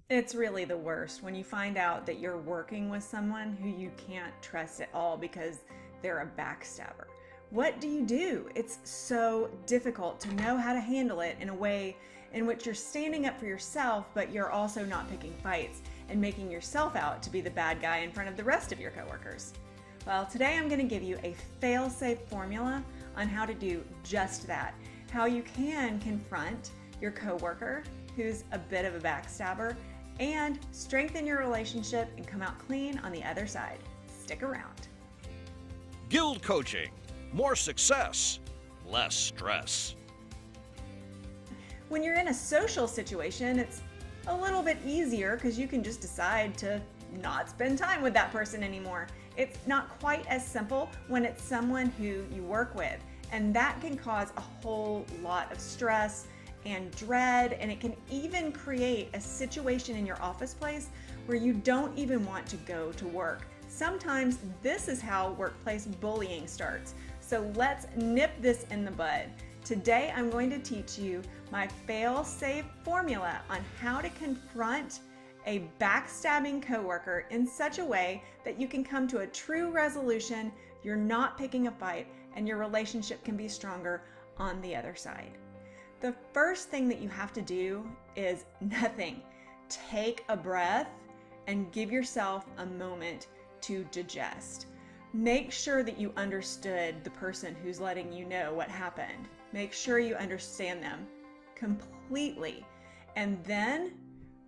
It's really the worst when you find out that you're working with someone who you can't trust at all because they're a backstabber. What do you do? It's so difficult to know how to handle it in a way in which you're standing up for yourself, but you're also not picking fights and making yourself out to be the bad guy in front of the rest of your coworkers. Well, today I'm going to give you a fail-safe formula on how to do just that. How you can confront your coworker who's a bit of a backstabber and strengthen your relationship and come out clean on the other side. Stick around. GILD Coaching. More success, less stress. When you're in a social situation, it's a little bit easier because you can just decide to not spend time with that person anymore. It's not quite as simple when it's someone who you work with, and that can cause a whole lot of stress and dread, and it can even create a situation in your office place where you don't even want to go to work. Sometimes this is how workplace bullying starts. So let's nip this in the bud. Today I'm going to teach you my fail-safe formula on how to confront a backstabbing coworker in such a way that you can come to a true resolution, you're not picking a fight, and your relationship can be stronger on the other side. The first thing that you have to do is nothing. Take a breath and give yourself a moment to digest. Make sure that you understood the person who's letting you know what happened. Make sure you understand them completely. And then,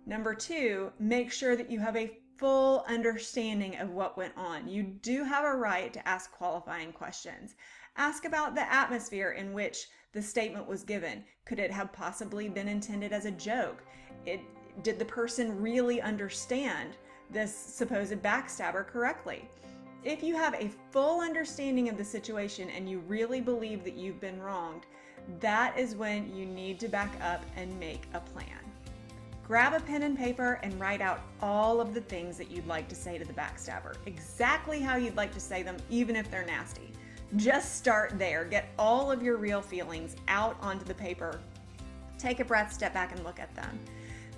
number two, make sure that you have a full understanding of what went on. You do have a right to ask qualifying questions. Ask about the atmosphere in which the statement was given. Could it have possibly been intended as a joke? Did the person really understand this supposed backstabber correctly? If you have a full understanding of the situation and you really believe that you've been wronged, that is when you need to back up and make a plan. Grab a pen and paper and write out all of the things that you'd like to say to the backstabber, exactly how you'd like to say them, even if they're nasty. Just start there. Get all of your real feelings out onto the paper. Take a breath, step back, and look at them.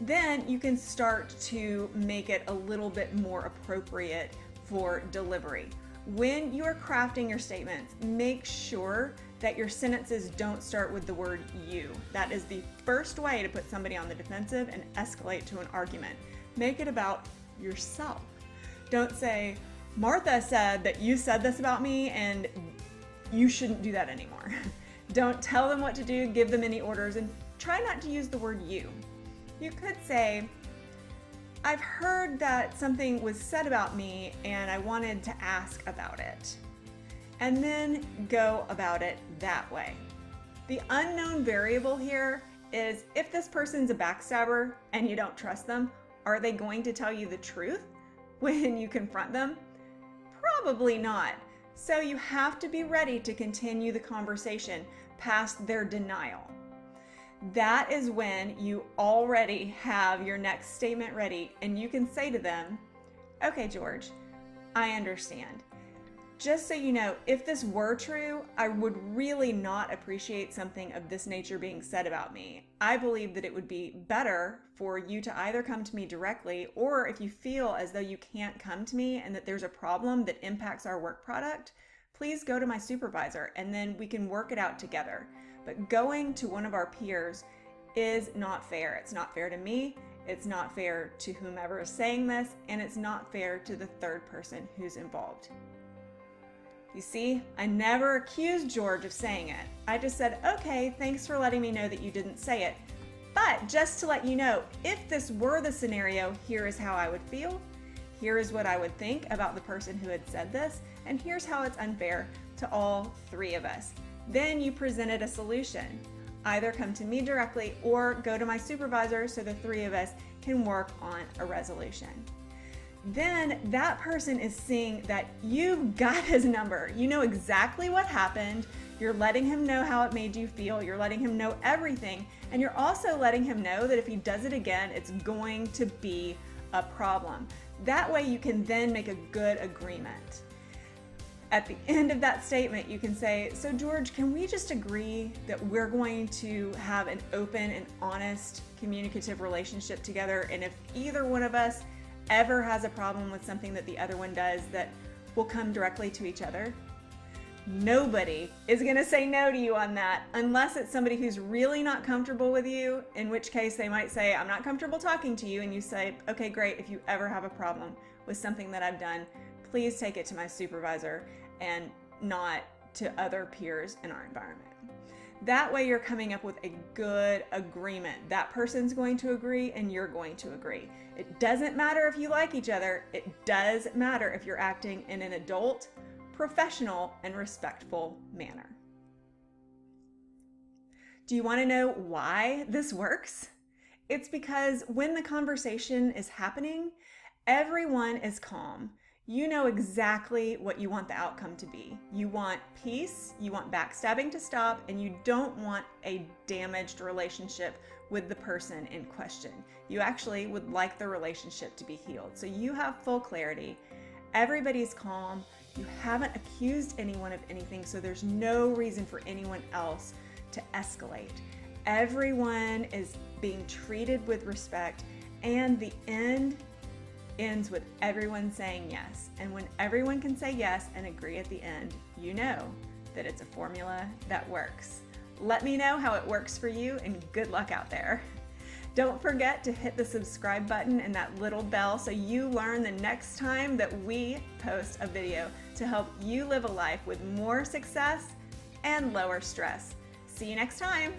Then you can start to make it a little bit more appropriate for delivery. When you are crafting your statements, make sure that your sentences don't start with the word you. That is the first way to put somebody on the defensive and escalate to an argument. Make it about yourself. Don't say, Martha said that you said this about me and you shouldn't do that anymore. Don't tell them what to do, give them any orders, and try not to use the word you. You could say, I've heard that something was said about me and I wanted to ask about it. And then go about it that way. The unknown variable here is if this person's a backstabber and you don't trust them, are they going to tell you the truth when you confront them? Probably not. So you have to be ready to continue the conversation past their denial. That is when you already have your next statement ready and you can say to them, okay, George, I understand. Just so you know, if this were true, I would really not appreciate something of this nature being said about me. I believe that it would be better for you to either come to me directly, or if you feel as though you can't come to me and that there's a problem that impacts our work product, please go to my supervisor and then we can work it out together. But going to one of our peers is not fair. It's not fair to me, it's not fair to whomever is saying this, and it's not fair to the third person who's involved. You see, I never accused George of saying it. I just said, okay, thanks for letting me know that you didn't say it. But just to let you know, if this were the scenario, here is how I would feel. Here is what I would think about the person who had said this. And here's how it's unfair to all three of us. Then you presented a solution. Either come to me directly or go to my supervisor so the three of us can work on a resolution. Then that person is seeing that you've got his number. You know exactly what happened. You're letting him know how it made you feel. You're letting him know everything. And you're also letting him know that if he does it again, it's going to be a problem. That way you can then make a good agreement. At the end of that statement, you can say, so George, can we just agree that we're going to have an open and honest communicative relationship together, and if either one of us ever has a problem with something that the other one does, that we'll come directly to each other? Nobody is going to say no to you on that unless it's somebody who's really not comfortable with you, in which case they might say, I'm not comfortable talking to you, and you say, okay, great, if you ever have a problem with something that I've done, please take it to my supervisor and not to other peers in our environment. That way you're coming up with a good agreement. That person's going to agree and you're going to agree. It doesn't matter if you like each other. It does matter if you're acting in an adult, professional, and respectful manner. Do you want to know why this works? It's because when the conversation is happening, everyone is calm. You know exactly what you want the outcome to be. You want peace, you want backstabbing to stop, and you don't want a damaged relationship with the person in question. You actually would like the relationship to be healed. So you have full clarity. Everybody's calm. You haven't accused anyone of anything, so there's no reason for anyone else to escalate. Everyone is being treated with respect, and the end ends with everyone saying yes. And when everyone can say yes and agree at the end, you know that it's a formula that works. Let me know how it works for you, and good luck out there. Don't forget to hit the subscribe button and that little bell so you learn the next time that we post a video to help you live a life with more success and lower stress. See you next time.